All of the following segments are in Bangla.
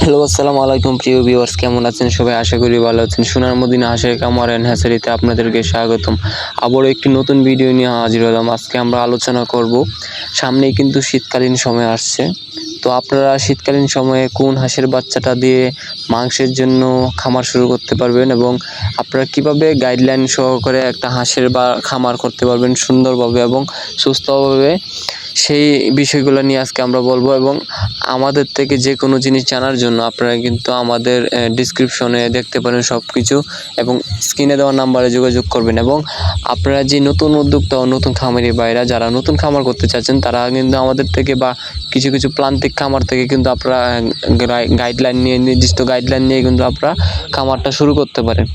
হ্যালো, আসসালামু আলাইকুম প্রিয় ভিউয়ার্স, কেমন আছেন সবাই? আশা করি ভালো আছেন। সোনার মদিনা হাঁসের খামার অ্যান্ড হ্যাচারিতে আপনাদেরকে স্বাগতম। আবারও একটি নতুন ভিডিও নিয়ে হাজির হলাম। আজকে আমরা আলোচনা করব, সামনেই কিন্তু শীতকালীন সময় আসছে। তো আপনারা শীতকালীন সময়ে কোন হাঁসের বাচ্চাটা দিয়ে মাংসের জন্য খামার শুরু করতে পারবেন এবং আপনারা কিভাবে গাইডলাইন সহকারে একটা হাঁসের খামার করতে পারবেন সুন্দরভাবে এবং সুস্থভাবে, সেই বিষয়গুলো নিয়ে আজকে আমরা বলবো। এবং আমাদের থেকে যে কোনো জিনিস জানার জন্য আপনারা কিন্তু আমাদের ডিসক্রিপশনে দেখতে পারেন সব কিছু, এবং স্ক্রিনে দেওয়া নাম্বারে যোগাযোগ করবেন। এবং আপনারা যে নতুন উদ্যোক্তা ও নতুন খামারি ভাইরা যারা নতুন খামার করতে চাচ্ছেন, তারা কিন্তু আমাদের থেকে বা কিছু কিছু প্রান্তিক খামার থেকে কিন্তু আপনারা গাইডলাইন নিয়ে, নির্দিষ্ট গাইডলাইন নিয়ে কিন্তু আপনারা খামারটা শুরু করতে পারেন।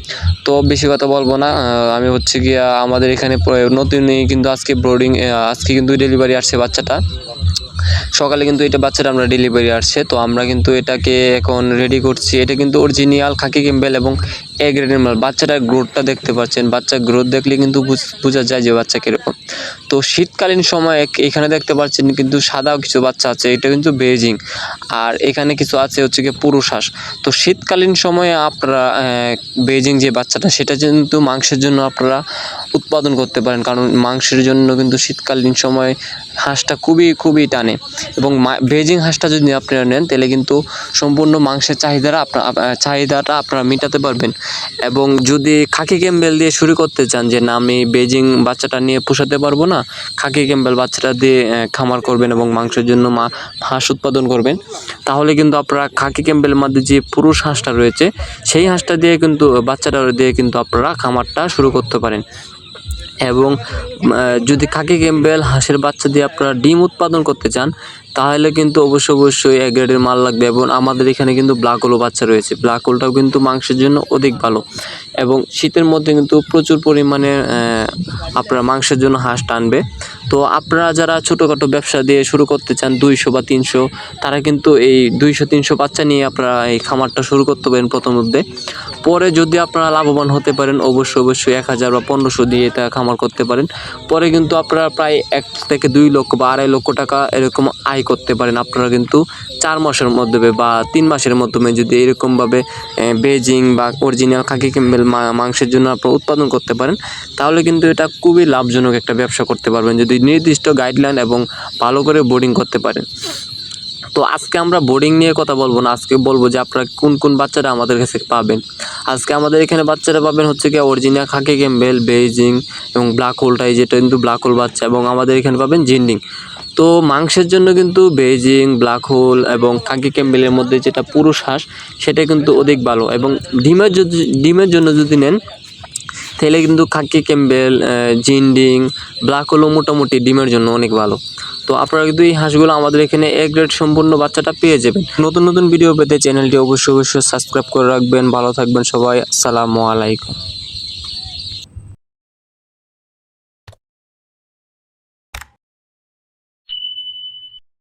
তো বেশি কথা বলবো না, আমি হচ্ছে গিয়া আমাদের এখানে নতুনই কিন্তু আজকে আজকে কিন্তু ডেলিভারি আসছে বাচ্চাটা। সকালে কিন্তু এটা বাচ্চাটা আমরা ডেলিভারি আসছে, তো আমরা কিন্তু এটাকে এখন রেডি করছি। এটা কিন্তু অরিজিনাল খাকি ক্যাম্বেল এবং এ গ্রেডের মাল। বাচ্চাটার গ্রোথটা দেখতে পাচ্ছেন, বাচ্চার গ্রোথ দেখলে কিন্তু বোঝা যায় যে বাচ্চা কীরকম। তো শীতকালীন সময় এখানে দেখতে পাচ্ছেন কিন্তু সাদা কিছু বাচ্চা আছে, এটা কিন্তু বেজিং, আর এখানে কিছু আছে হচ্ছে কি পুরুষ হাঁস। তো শীতকালীন সময়ে আপনারা বেজিং যে বাচ্চাটা, সেটা কিন্তু মাংসের জন্য আপনারা উৎপাদন করতে পারেন, কারণ মাংসের জন্য কিন্তু শীতকালীন সময় হাঁসটা খুবই টানে। এবং বেজিং হাঁসটা যদি আপনারা নেন, তাহলে কিন্তু সম্পূর্ণ মাংসের চাহিদাটা আপনারা মেটাতে পারবেন। এবং যদি খাকি ক্যাম্বেল দিয়ে শুরু করতে চান, যে না আমি বেজিং বাচ্চাটা নিয়ে পোষাতে পারবো না, খাকি ক্যাম্বেল বাচ্চাটা দিয়ে খামার করবেন এবং মাংসের জন্য হাঁস উৎপাদন করবেন, তাহলে কিন্তু আপনারা খাকি ক্যাম্বেলের মধ্যে যে পুরুষ হাঁসটা রয়েছে, সেই হাঁসটা দিয়ে কিন্তু বাচ্চাটা দিয়ে কিন্তু আপনারা খামারটা শুরু করতে পারেন। এবং যদি খাকি ক্যাম্বেল হাঁসের বাচ্চা দিয়ে আপনারা ডিম উৎপাদন করতে চান, তাহলে কিন্তু অবশ্যই এ গ্রেডের মাল লাগবে। এবং আমাদের এখানে কিন্তু ব্ল্যাক হোলও বাচ্চা রয়েছে। ব্ল্যাক হোলটাও কিন্তু মাংসের জন্য অধিক ভালো, এবং শীতের মধ্যে কিন্তু প্রচুর পরিমাণে আপনারা মাংসের জন্য হাঁস টানবে। তো আপনারা যারা ছোটোখাটো ব্যবসা দিয়ে শুরু করতে চান, 200 বা 300, তারা কিন্তু এই 200-300 বাচ্চা নিয়ে আপনারা এই খামারটা শুরু করতে পারেন প্রথম মধ্যে। পরে যদি আপনারা লাভবান হতে পারেন, অবশ্যই 1000 বা 1500 দিয়ে এটা খামার করতে পারেন। পরে কিন্তু আপনারা প্রায় 1 থেকে 2 লক্ষ বা 2.5 লক্ষ টাকা এরকম আয় করতে পারেন। আপনারা কিন্তু 4 মাসের মাধ্যমে বা 3 মাসের মাধ্যমে যদি এরকমভাবে বেজিং বা অরিজিনাল খাকি ক্যাম্বেল মাংসের জন্য আপনারা উৎপাদন করতে পারেন, তাহলে কিন্তু এটা খুবই লাভজনক একটা ব্যবসা করতে পারবেন, যদি নির্দিষ্ট গাইডলাইন এবং ভালো করে বোর্ডিং করতে পারেন। তো আজকে আমরা বোর্ডিং নিয়ে কথা বলবো না, আজকে বলবো যে আপনারা কোন বাচ্চাটা আমাদের কাছে পাবেন। আজকে আমাদের এখানে বাচ্চাটা পাবেন হচ্ছে কি অরিজিনাল খাকি ক্যাম্বেল, বেজিং এবং ব্ল্যাক হোলটাই, যেটা কিন্তু ব্ল্যাক হোল বাচ্চা, এবং আমাদের এখানে পাবেন জিন্ডিং। তো মাংসের জন্য কিন্তু বেজিং, ব্ল্যাক হোল এবং খাকি ক্যাম্বেলের মধ্যে যেটা পুরুষ হাঁস, সেটা কিন্তু অধিক ভালো। এবং ডিমের জন্য যদি নেন, তাহলে কিন্তু খাকি ক্যাম্বেল, জিন্ডিং, ব্ল্যাক হোলও মোটামুটি ডিমের জন্য অনেক ভালো। তো আপনারা কিন্তু এই হাঁসগুলো আমাদের এখানে এ গ্রেড সম্পূর্ণ বাচ্চাটা পেয়ে যাবেন। নতুন ভিডিও পেতে চ্যানেলটি অবশ্যই সাবস্ক্রাইব করে রাখবেন। ভালো থাকবেন সবাই, আসসালামু আলাইকুম।